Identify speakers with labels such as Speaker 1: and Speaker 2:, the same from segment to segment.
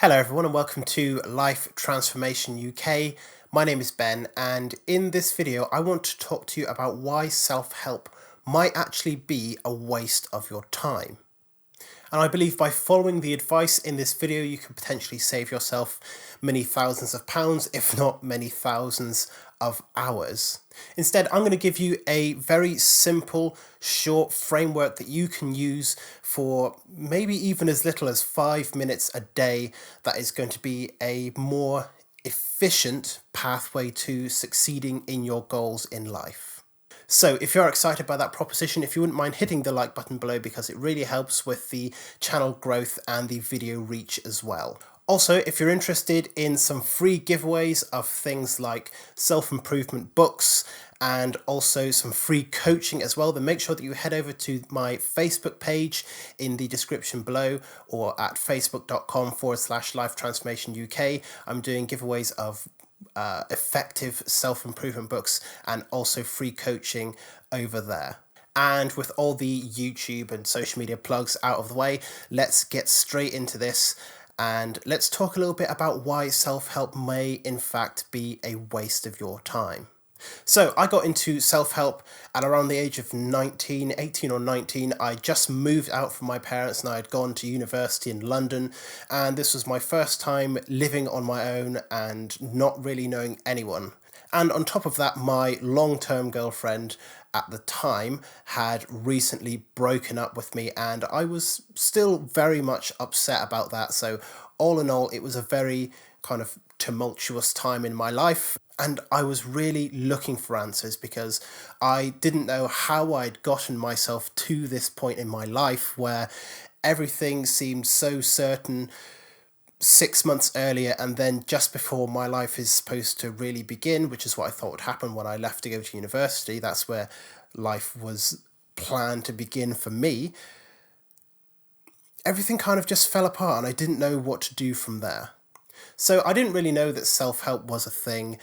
Speaker 1: Hello, everyone, and welcome to Life Transformation UK. My name is Ben, and in this video, I want to talk to you about why self-help might actually be a waste of your time. And I believe by following the advice in this video, you can potentially save yourself many thousands of pounds, if not many thousands of hours. Instead, I'm going to give you a very simple, short framework that you can use for maybe even as little as 5 minutes a day. That is going to be a more efficient pathway to succeeding in your goals in life. So if you're excited by that proposition, if you wouldn't mind hitting the like button below, because it really helps with the channel growth and the video reach as well. Also, if you're interested in some free giveaways of things like self-improvement books and also some free coaching as well, then make sure that you head over to my Facebook page in the description below, or at facebook.com/Life Transformation UK. I'm doing giveaways of effective self-improvement books and also free coaching over there. And with all the YouTube and social media plugs out of the way, let's get straight into this and let's talk a little bit about why self-help may in fact be a waste of your time. So I got into self-help at around the age of 18 or 19. I just moved out from my parents and I had gone to university in London, and this was my first time living on my own and not really knowing anyone. And on top of that, my long-term girlfriend at the time had recently broken up with me, and I was still very much upset about that. So all in all, it was a very kind of tumultuous time in my life, and I was really looking for answers because I didn't know how I'd gotten myself to this point in my life where everything seemed so certain 6 months earlier, and then just before my life is supposed to really begin, which is what I thought would happen when I left to go to university. That's where life was planned to begin for me. Everything kind of just fell apart and I didn't know what to do from there. So I didn't really know that self-help was a thing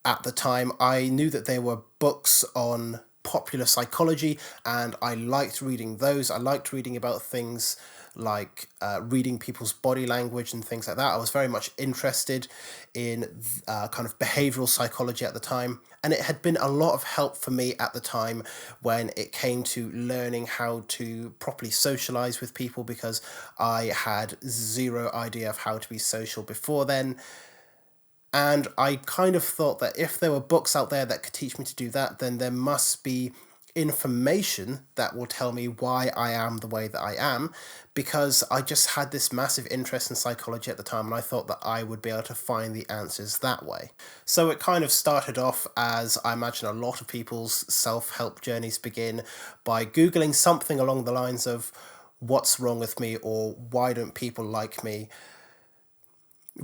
Speaker 1: at the time. I knew that there were books on popular psychology and I liked reading those. I liked reading about things like reading people's body language and things like that. I was very much interested in kind of behavioral psychology at the time, and it had been a lot of help for me at the time when it came to learning how to properly socialize with people, because I had zero idea of how to be social before then. And I kind of thought that if there were books out there that could teach me to do that, then there must be information that will tell me why I am the way that I am, because I just had this massive interest in psychology at the time and I thought that I would be able to find the answers that way. So it kind of started off, as I imagine a lot of people's self-help journeys begin, by Googling something along the lines of what's wrong with me, or why don't people like me?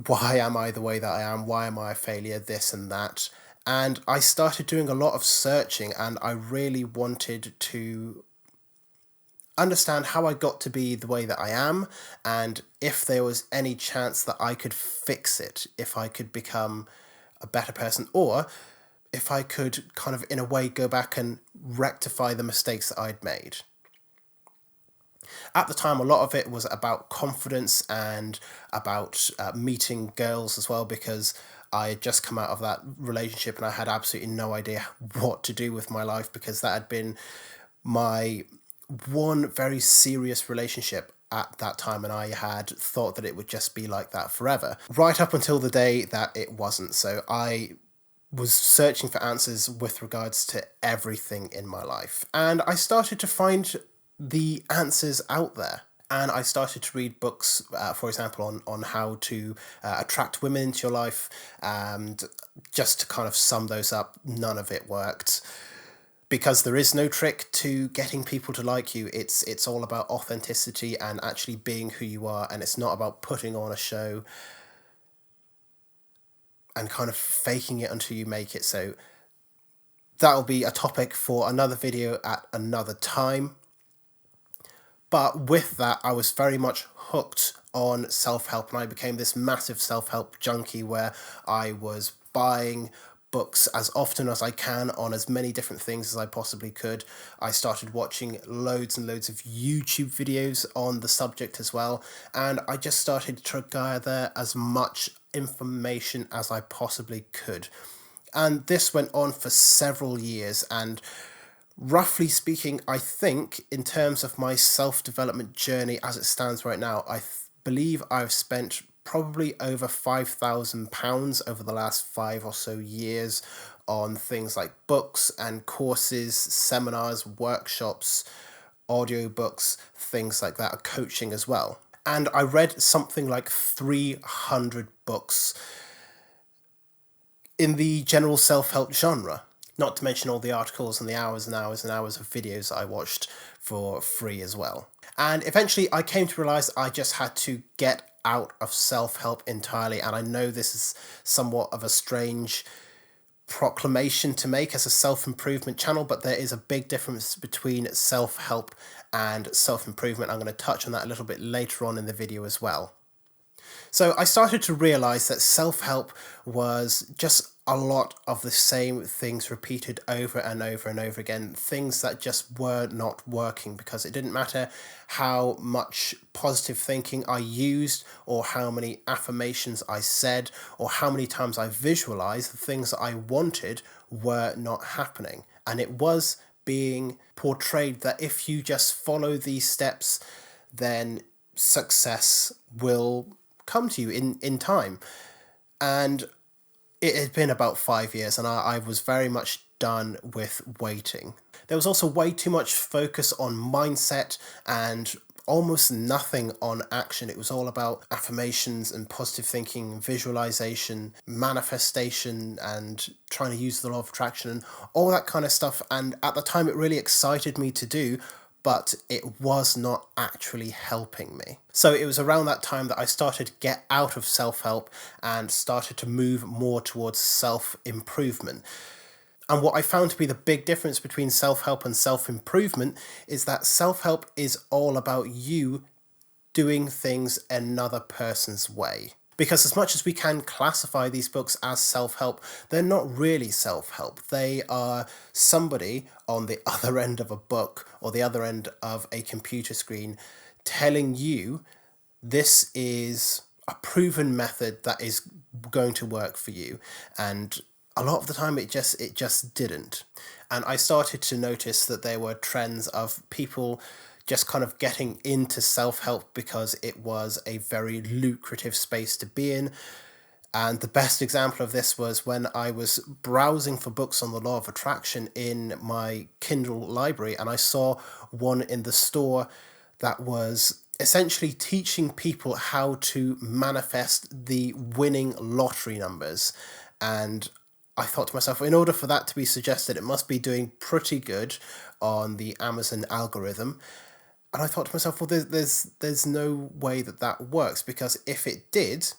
Speaker 1: Why am I the way that I am? Why am I a failure? This and that. And I started doing a lot of searching, and I really wanted to understand how I got to be the way that I am, and if there was any chance that I could fix it, if I could become a better person, or if I could kind of in a way go back and rectify the mistakes that I'd made. At the time, a lot of it was about confidence and about meeting girls as well, because I had just come out of that relationship and I had absolutely no idea what to do with my life, because that had been my one very serious relationship at that time, and I had thought that it would just be like that forever, right up until the day that it wasn't. So I was searching for answers with regards to everything in my life, and I started to find the answers out there. And I started to read books, for example, on how to attract women into your life. And just to kind of sum those up, none of it worked, because there is no trick to getting people to like you. It's all about authenticity and actually being who you are, and it's not about putting on a show and kind of faking it until you make it. So that'll be a topic for another video at another time. But with that, I was very much hooked on self-help, and I became this massive self-help junkie where I was buying books as often as I can on as many different things as I possibly could. I started watching loads and loads of YouTube videos on the subject as well, and I just started to gather as much information as I possibly could. And this went on for several years, and roughly speaking, I think in terms of my self-development journey as it stands right now, believe I've spent probably over £5,000 over the last 5 or so years on things like books and courses, seminars, workshops, audiobooks, things like that, coaching as well. And I read something like 300 books in the general self-help genre, not to mention all the articles and the hours and hours and hours of videos I watched for free as well. And eventually I came to realize I just had to get out of self-help entirely, and I know this is somewhat of a strange proclamation to make as a self-improvement channel, but there is a big difference between self-help and self-improvement. I'm going to touch on that a little bit later on in the video as well. So I started to realize that self-help was just a lot of the same things repeated over and over and over again, things that just were not working, because it didn't matter how much positive thinking I used or how many affirmations I said or how many times I visualized, the things that I wanted were not happening. And it was being portrayed that if you just follow these steps, then success will come to you in time. And it had been about 5 years, and I was very much done with waiting. There was also way too much focus on mindset and almost nothing on action. It was all about affirmations and positive thinking, visualization, manifestation, and trying to use the law of attraction and all that kind of stuff. And at the time, it really excited me to do, but it was not actually helping me. So it was around that time that I started to get out of self-help and started to move more towards self-improvement. And what I found to be the big difference between self-help and self-improvement is that self-help is all about you doing things another person's way. Because as much as we can classify these books as self-help, they're not really self-help. They are somebody on the other end of a book or the other end of a computer screen telling you this is a proven method that is going to work for you. And a lot of the time it just didn't. And I started to notice that there were trends of people just kind of getting into self-help because it was a very lucrative space to be in. And the best example of this was when I was browsing for books on the law of attraction in my Kindle library, and I saw one in the store that was essentially teaching people how to manifest the winning lottery numbers. And I thought to myself, in order for that to be suggested, it must be doing pretty good on the Amazon algorithm. And I thought to myself, well, there's no way that that works, because if it did,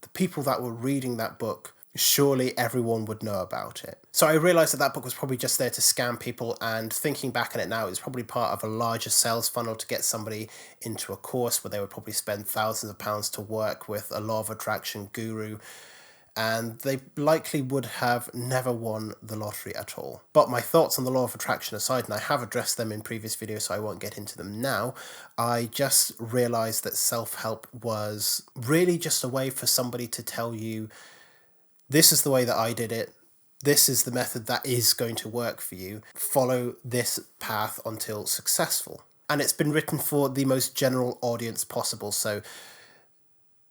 Speaker 1: the people that were reading that book, surely everyone would know about it. So I realized that that book was probably just there to scam people, and thinking back on it now, it's probably part of a larger sales funnel to get somebody into a course where they would probably spend thousands of pounds to work with a law of attraction guru, and they likely would have never won the lottery at all. But my thoughts on the law of attraction aside, and I have addressed them in previous videos, so I won't get into them now, I just realized that self-help was really just a way for somebody to tell you, this is the way that I did it, this is the method that is going to work for you, follow this path until successful. And it's been written for the most general audience possible, so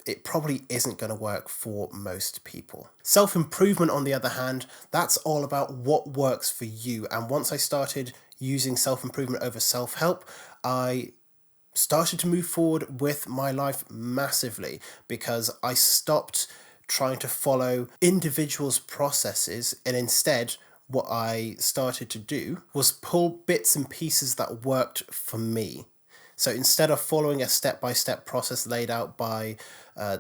Speaker 1: it probably isn't going to work for most people. Self-improvement, on the other hand, that's all about what works for you. And once I started using self-improvement over self-help, I started to move forward with my life massively, because I stopped trying to follow individuals' processes, and instead what I started to do was pull bits and pieces that worked for me. So instead of following a step-by-step process laid out by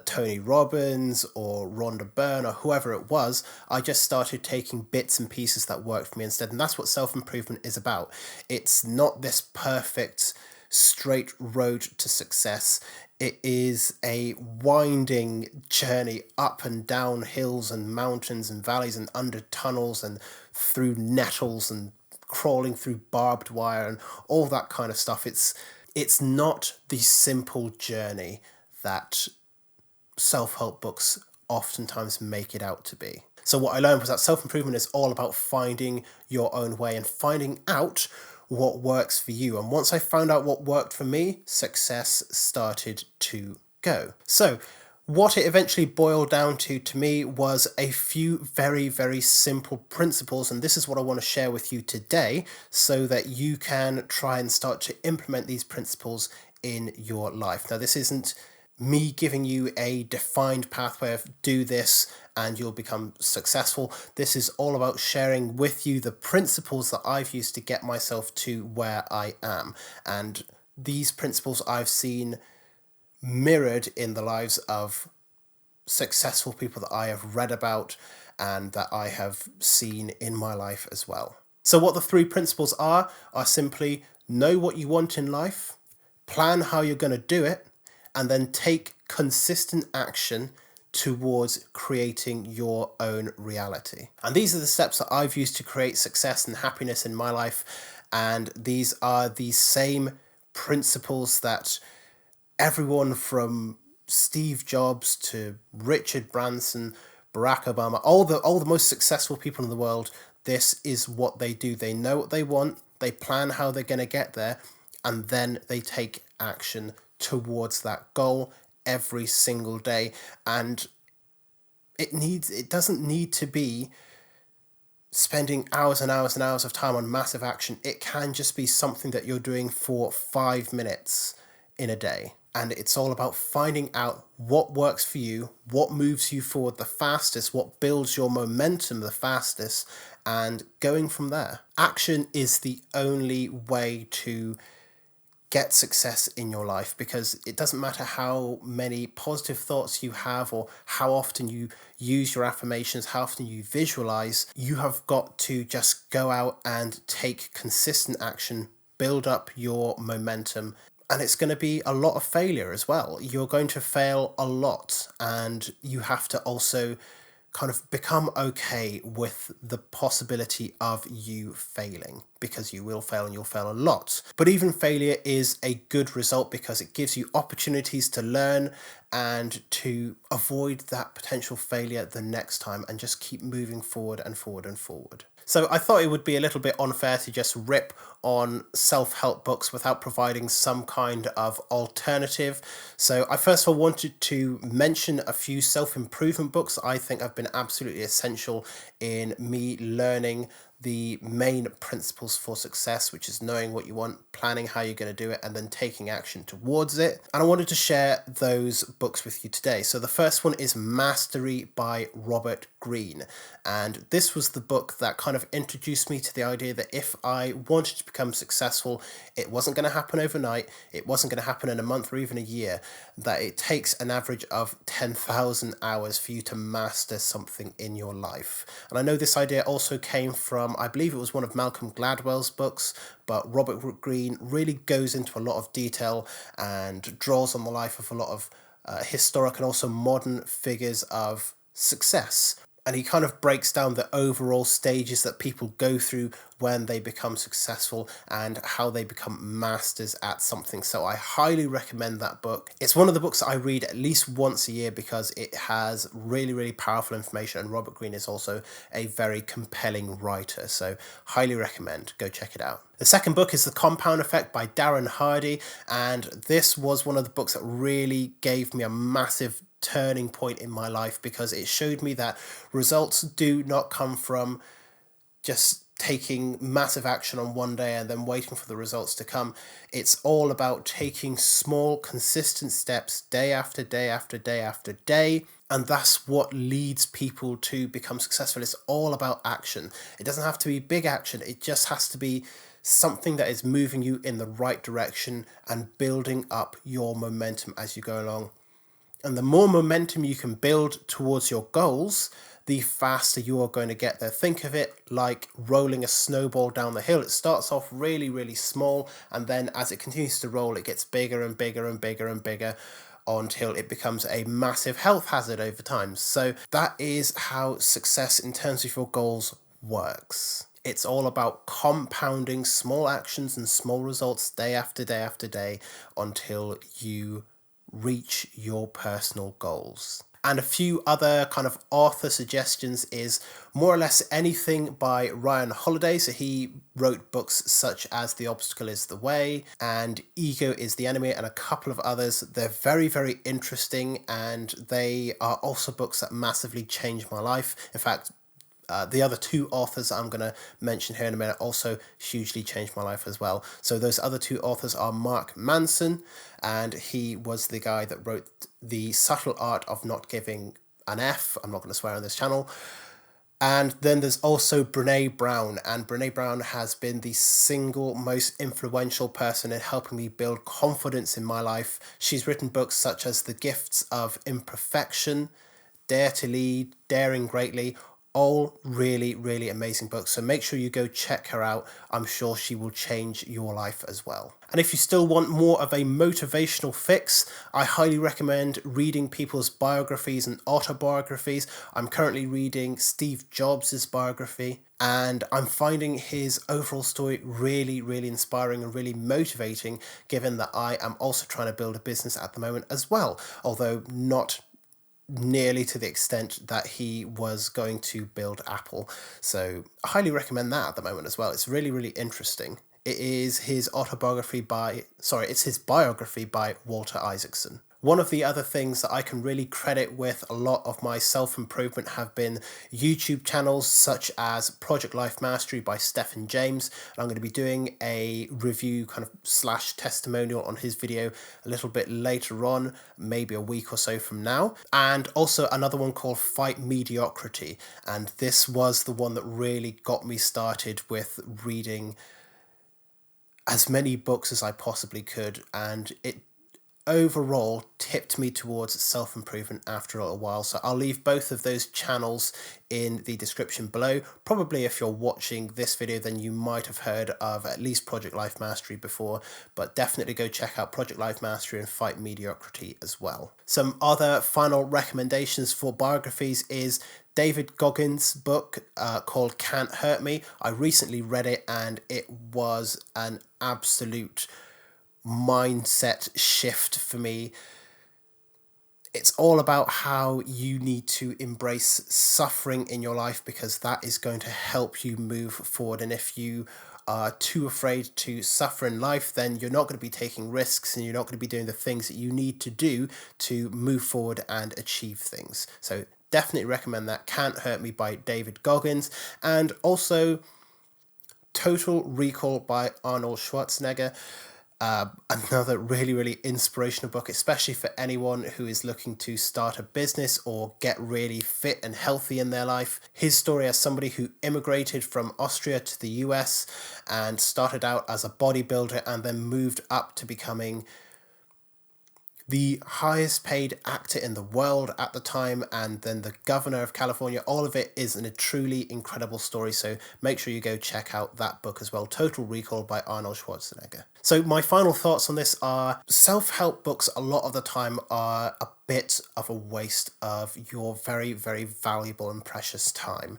Speaker 1: Tony Robbins or Rhonda Byrne or whoever it was, I just started taking bits and pieces that worked for me instead. And that's what self-improvement is about. It's not this perfect straight road to success. It is a winding journey up and down hills and mountains and valleys and under tunnels and through nettles and crawling through barbed wire and all that kind of stuff. It's not the simple journey that self-help books oftentimes make it out to be. So what I learned was that self-improvement is all about finding your own way and finding out what works for you. And once I found out what worked for me, success started to go. So what it eventually boiled down to me was a few very, very simple principles. And this is what I want to share with you today so that you can try and start to implement these principles in your life. Now, this isn't me giving you a defined pathway of do this and you'll become successful. This is all about sharing with you the principles that I've used to get myself to where I am. And these principles I've seen mirrored in the lives of successful people that I have read about and that I have seen in my life as well. So what the three principles are simply know what you want in life, plan how you're going to do it, and then take consistent action towards creating your own reality. And these are the steps that I've used to create success and happiness in my life. And these are the same principles that everyone from Steve Jobs to Richard Branson, Barack Obama, all the most successful people in the world, this is what they do. They know what they want, they plan how they're going to get there, and then they take action towards that goal every single day. And it doesn't need to be spending hours and hours and hours of time on massive action. It can just be something that you're doing for 5 minutes in a day. And it's all about finding out what works for you, what moves you forward the fastest, what builds your momentum the fastest, and going from there. Action is the only way to get success in your life, because it doesn't matter how many positive thoughts you have or how often you use your affirmations, how often you visualize. You have got to just go out and take consistent action, build up your momentum. And it's going to be a lot of failure as well. You're going to fail a lot, and you have to also kind of become okay with the possibility of you failing, because you will fail and you'll fail a lot. But even failure is a good result, because it gives you opportunities to learn and to avoid that potential failure the next time, and just keep moving forward and forward and forward. So I thought it would be a little bit unfair to just rip on self-help books without providing some kind of alternative. So I first of all wanted to mention a few self-improvement books that I think have been absolutely essential in me learning the main principles for success, which is knowing what you want, planning how you're going to do it, and then taking action towards it. And I wanted to share those books with you today. So the first one is Mastery by Robert Greene. And this was the book that kind of introduced me to the idea that if I wanted to become successful, it wasn't going to happen overnight, it wasn't going to happen in a month or even a year, that it takes an average of 10,000 hours for you to master something in your life. And I know this idea also came from, I believe it was one of Malcolm Gladwell's books, but Robert Greene really goes into a lot of detail and draws on the life of a lot of historic and also modern figures of success. And he kind of breaks down the overall stages that people go through when they become successful and how they become masters at something. So I highly recommend that book. It's one of the books that I read at least once a year because it has really, really powerful information. And Robert Greene is also a very compelling writer. So highly recommend. Go check it out. The second book is The Compound Effect by Darren Hardy. And this was one of the books that really gave me a massive turning point in my life, because it showed me that results do not come from just taking massive action on one day and then waiting for the results to come. It's all about taking small, consistent steps day after day after day after day. And that's what leads people to become successful. It's all about action. It doesn't have to be big action. It just has to be something that is moving you in the right direction and building up your momentum as you go along. And the more momentum you can build towards your goals, the faster you are going to get there. Think of it like rolling a snowball down the hill. It starts off really, really small, and then as it continues to roll, it gets bigger and bigger and bigger and bigger until it becomes a massive health hazard over time. So that is how success in terms of your goals works. It's all about compounding small actions and small results day after day after day until you reach your personal goals. And a few other kind of author suggestions is more or less anything by Ryan Holiday. So he wrote books such as The Obstacle is the Way and Ego is the Enemy, and a couple of others. They're very, very interesting, and they are also books that massively changed my life. In fact, the other two authors I'm going to mention here in a minute also hugely changed my life as well. So those other two authors are Mark Manson, and he was the guy that wrote The Subtle Art of Not Giving an F. I'm not going to swear on this channel. And then there's also Brene Brown, and Brene Brown has been the single most influential person in helping me build confidence in my life. She's written books such as The Gifts of Imperfection, Dare to Lead, Daring Greatly, all really, really amazing books. So make sure you go check her out. I'm sure she will change your life as well. And if you still want more of a motivational fix, I highly recommend reading people's biographies and autobiographies. I'm currently reading Steve Jobs' biography, and I'm finding his overall story really, really inspiring and really motivating, given that I am also trying to build a business at the moment as well, although not nearly to the extent that he was going to build Apple. So I highly recommend that at the moment as well. It's really, really interesting. It is his it's his biography by Walter Isaacson. One of the other things that I can really credit with a lot of my self-improvement have been YouTube channels such as Project Life Mastery by Stephen James. And I'm going to be doing a review kind of / testimonial on his video a little bit later on, maybe a week or so from now. And also another one called Fight Mediocrity. And this was the one that really got me started with reading as many books as I possibly could, and it overall tipped me towards self-improvement after a while. So I'll leave both of those channels in the description below. Probably if you're watching this video, then you might have heard of at least Project Life Mastery before, but definitely go check out Project Life Mastery and Fight Mediocrity as well. Some other final recommendations for biographies is David Goggins' book called Can't Hurt Me. I recently read it and it was an absolute mindset shift for me. It's all about how you need to embrace suffering in your life, because that is going to help you move forward. And if you are too afraid to suffer in life, then you're not going to be taking risks and you're not going to be doing the things that you need to do to move forward and achieve things. So definitely recommend that. Can't Hurt Me by David Goggins. And also Total Recall by Arnold Schwarzenegger. Another really, really inspirational book, especially for anyone who is looking to start a business or get really fit and healthy in their life. His story as somebody who immigrated from Austria to the US and started out as a bodybuilder and then moved up to becoming the highest paid actor in the world at the time, and then the governor of California. All of it is a truly incredible story, so make sure you go check out that book as well, Total Recall by Arnold Schwarzenegger. So my final thoughts on this are self-help books a lot of the time are a bit of a waste of your very, very valuable and precious time.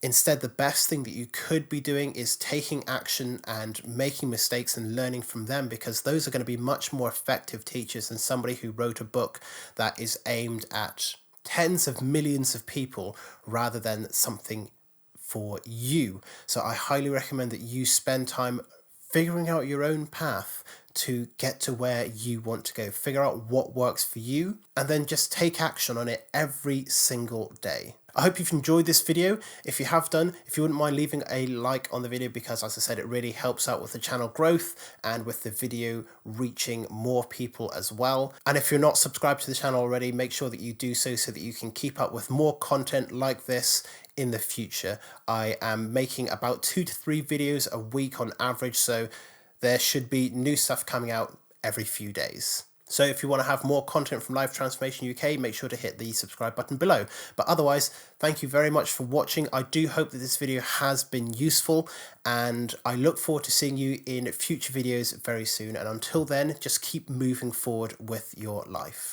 Speaker 1: Instead, the best thing that you could be doing is taking action and making mistakes and learning from them, because those are going to be much more effective teachers than somebody who wrote a book that is aimed at tens of millions of people rather than something for you. So I highly recommend that you spend time figuring out your own path to get to where you want to go. Figure out what works for you and then just take action on it every single day. I hope you've enjoyed this video. If you have done, if you wouldn't mind leaving a like on the video, because as I said, it really helps out with the channel growth and with the video reaching more people as well. And if you're not subscribed to the channel already, make sure that you do so that you can keep up with more content like this in the future. I am making about 2 to 3 videos a week on average, so there should be new stuff coming out every few days. So if you want to have more content from Life Transformation UK, make sure to hit the subscribe button below. But otherwise, thank you very much for watching. I do hope that this video has been useful, and I look forward to seeing you in future videos very soon. And until then, just keep moving forward with your life.